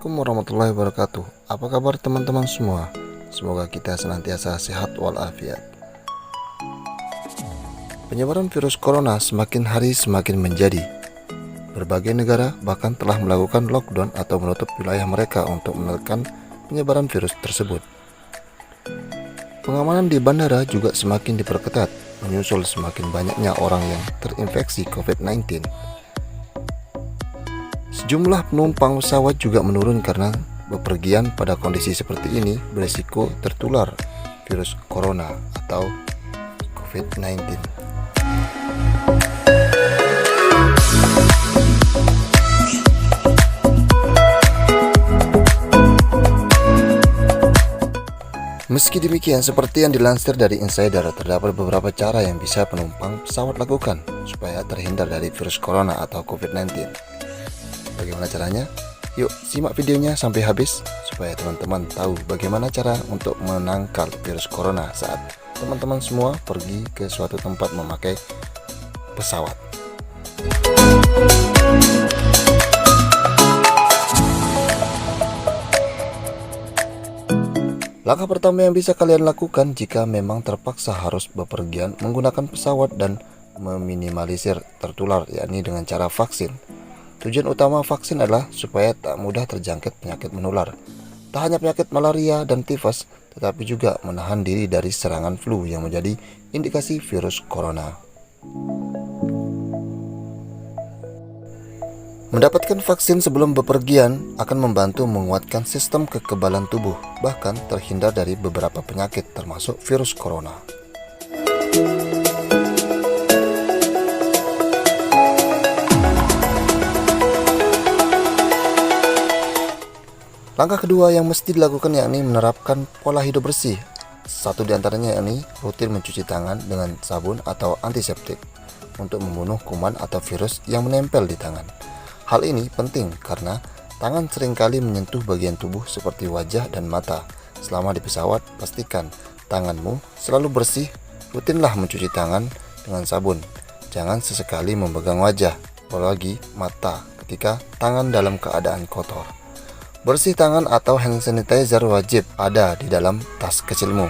Assalamualaikum warahmatullahi wabarakatuh. Apa kabar teman-teman semua? Semoga kita senantiasa sehat walafiat. Penyebaran virus corona semakin hari semakin menjadi. Berbagai negara bahkan telah melakukan lockdown atau menutup wilayah mereka untuk menekan penyebaran virus tersebut. Pengamanan di bandara juga semakin diperketat, menyusul semakin banyaknya orang yang terinfeksi COVID-19. Sejumlah penumpang pesawat juga menurun karena bepergian pada kondisi seperti ini berisiko tertular virus corona atau COVID-19. Meski demikian, seperti yang dilansir dari Insider, terdapat beberapa cara yang bisa penumpang pesawat lakukan supaya terhindar dari virus corona atau COVID-19. Bagaimana caranya? Yuk simak videonya sampai habis supaya teman-teman tahu bagaimana cara untuk menangkal virus corona saat teman-teman semua pergi ke suatu tempat memakai pesawat. Langkah pertama yang bisa kalian lakukan jika memang terpaksa harus bepergian menggunakan pesawat dan meminimalisir tertular, yakni dengan cara vaksin. Tujuan utama vaksin adalah supaya tak mudah terjangkit penyakit menular. Tak hanya penyakit malaria dan tifus, tetapi juga menahan diri dari serangan flu yang menjadi indikasi virus corona. Mendapatkan vaksin sebelum bepergian akan membantu menguatkan sistem kekebalan tubuh, bahkan terhindar dari beberapa penyakit termasuk virus corona. Langkah kedua yang mesti dilakukan yakni menerapkan pola hidup bersih. Satu di antaranya yakni rutin mencuci tangan dengan sabun atau antiseptik untuk membunuh kuman atau virus yang menempel di tangan. Hal ini penting karena tangan seringkali menyentuh bagian tubuh seperti wajah dan mata. Selama di pesawat, pastikan tanganmu selalu bersih. Rutinlah mencuci tangan dengan sabun. Jangan sesekali memegang wajah, apalagi mata ketika tangan dalam keadaan kotor. Bersih tangan atau hand sanitizer wajib ada di dalam tas kecilmu.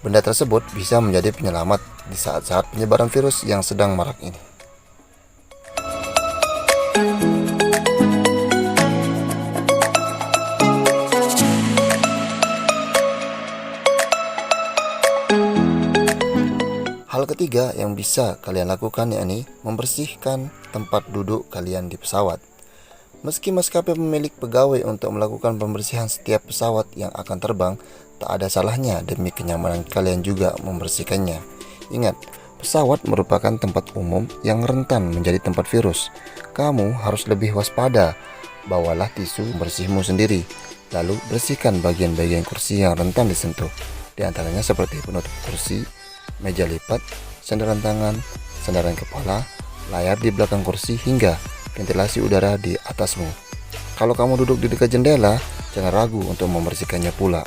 Benda tersebut bisa menjadi penyelamat di saat-saat penyebaran virus yang sedang marak ini. Hal ketiga yang bisa kalian lakukan yakni membersihkan tempat duduk kalian di pesawat. Meski maskapai memilih pegawai untuk melakukan pembersihan setiap pesawat yang akan terbang, tak ada salahnya demi kenyamanan kalian juga membersihkannya. Ingat, pesawat merupakan tempat umum yang rentan menjadi tempat virus. Kamu harus lebih waspada. Bawalah tisu bersihmu sendiri, lalu bersihkan bagian-bagian kursi yang rentan disentuh. Di antaranya seperti penutup kursi, meja lipat, sandaran tangan, sandaran kepala, layar di belakang kursi, hingga ventilasi udara di atasmu. Kalau kamu duduk di dekat jendela, jangan ragu untuk membersihkannya pula.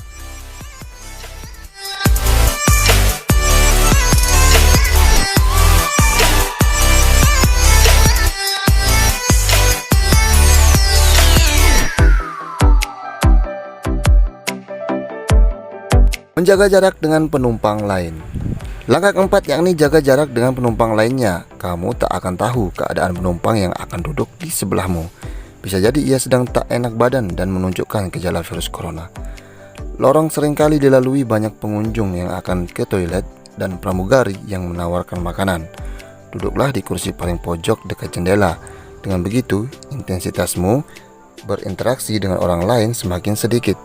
Menjaga jarak dengan penumpang lain. Langkah keempat yakni jaga jarak dengan penumpang lainnya. Kamu tak akan tahu keadaan penumpang yang akan duduk di sebelahmu. Bisa jadi ia sedang tak enak badan dan menunjukkan gejala virus corona. Lorong seringkali dilalui banyak pengunjung yang akan ke toilet dan pramugari yang menawarkan makanan. Duduklah di kursi paling pojok dekat jendela. Dengan begitu, intensitasmu berinteraksi dengan orang lain semakin sedikit.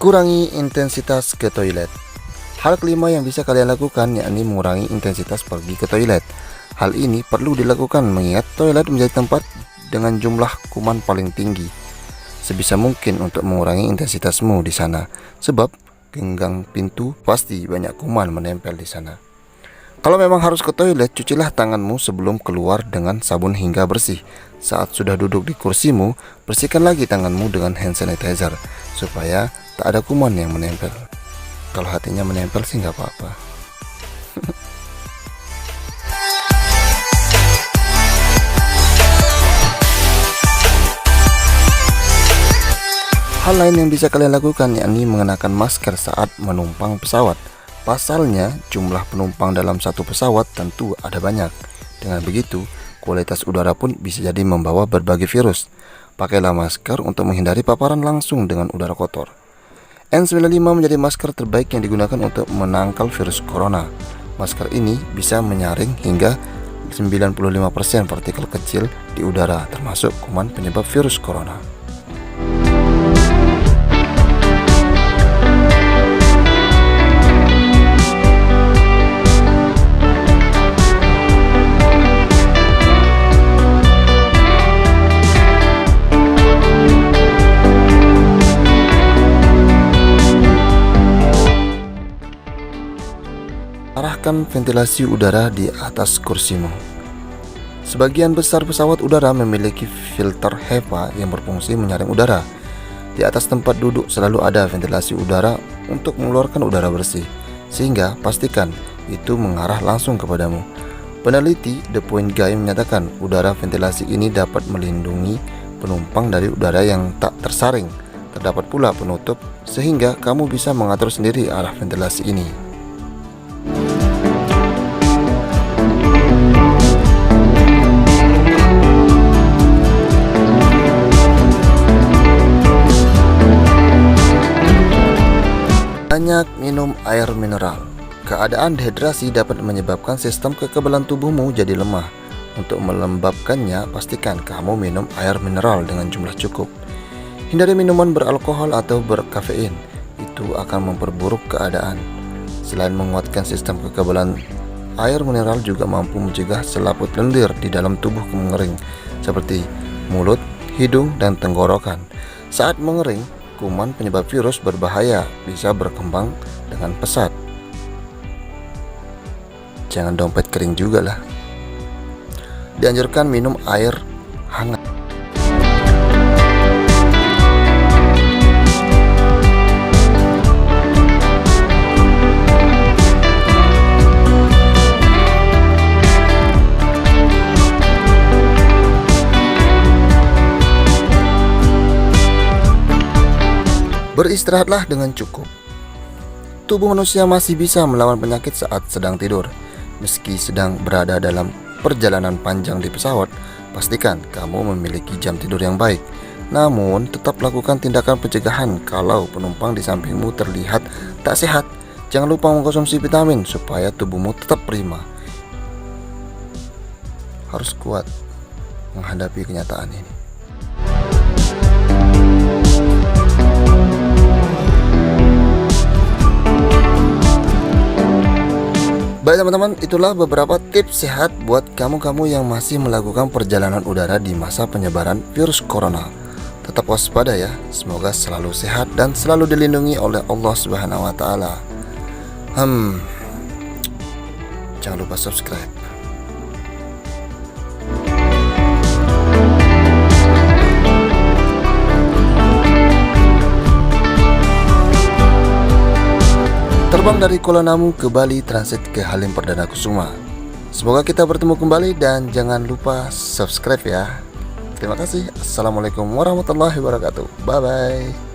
Kurangi intensitas ke toilet. Hal kelima yang bisa kalian lakukan yakni mengurangi intensitas pergi ke toilet. Hal ini perlu dilakukan mengingat toilet menjadi tempat dengan jumlah kuman paling tinggi. Sebisa mungkin untuk mengurangi intensitasmu di sana, sebab genggang pintu pasti banyak kuman menempel di sana. Kalau memang harus ke toilet, cucilah tanganmu sebelum keluar dengan sabun hingga bersih. Saat sudah duduk di kursimu, bersihkan lagi tanganmu dengan hand sanitizer supaya tak ada kuman yang menempel. Kalau hatinya menempel sih nggak apa-apa. Hal lain yang bisa kalian lakukan yakni mengenakan masker saat menumpang pesawat. Pasalnya, jumlah penumpang dalam satu pesawat tentu ada banyak. Dengan begitu, kualitas udara pun bisa jadi membawa berbagai virus. Pakailah masker untuk menghindari paparan langsung dengan udara kotor. N95 menjadi masker terbaik yang digunakan untuk menangkal virus corona. Masker ini bisa menyaring hingga 95% partikel kecil di udara, termasuk kuman penyebab virus corona. Arahkan ventilasi udara di atas kursimu. Sebagian besar pesawat udara memiliki filter HEPA yang berfungsi menyaring udara. Di atas tempat duduk selalu ada ventilasi udara untuk mengeluarkan udara bersih, sehingga pastikan itu mengarah langsung kepadamu. Peneliti The Point Guy menyatakan udara ventilasi ini dapat melindungi penumpang dari udara yang tak tersaring. Terdapat pula penutup sehingga kamu bisa mengatur sendiri arah ventilasi ini. Banyak minum air mineral. Keadaan dehidrasi dapat menyebabkan sistem kekebalan tubuhmu jadi lemah. Untuk melembabkannya, pastikan kamu minum air mineral dengan jumlah cukup. Hindari minuman beralkohol atau berkafein. Itu akan memperburuk keadaan. Selain menguatkan sistem kekebalan, air mineral juga mampu mencegah selaput lendir di dalam tubuh mengering, seperti mulut, hidung, dan tenggorokan. Saat mengering, kuman penyebab virus berbahaya bisa berkembang dengan pesat. Jangan dompet kering juga lah. Dianjurkan minum air hangat. Beristirahatlah dengan cukup. Tubuh manusia masih bisa melawan penyakit saat sedang tidur. Meski sedang berada dalam perjalanan panjang di pesawat, pastikan kamu memiliki jam tidur yang baik. Namun, tetap lakukan tindakan pencegahan kalau penumpang di sampingmu terlihat tak sehat. Jangan lupa mengkonsumsi vitamin supaya tubuhmu tetap prima. Harus kuat menghadapi kenyataan ini. Baik teman-teman, itulah beberapa tips sehat buat kamu-kamu yang masih melakukan perjalanan udara di masa penyebaran virus corona. Tetap waspada ya, semoga selalu sehat dan selalu dilindungi oleh Allah Subhanahu wa taala. Jangan lupa subscribe. Terbang dari Kuala Namu ke Bali, transit ke Halim Perdana Kusuma. Semoga kita bertemu kembali dan jangan lupa subscribe ya. Terima kasih. Assalamualaikum warahmatullahi wabarakatuh. Bye bye.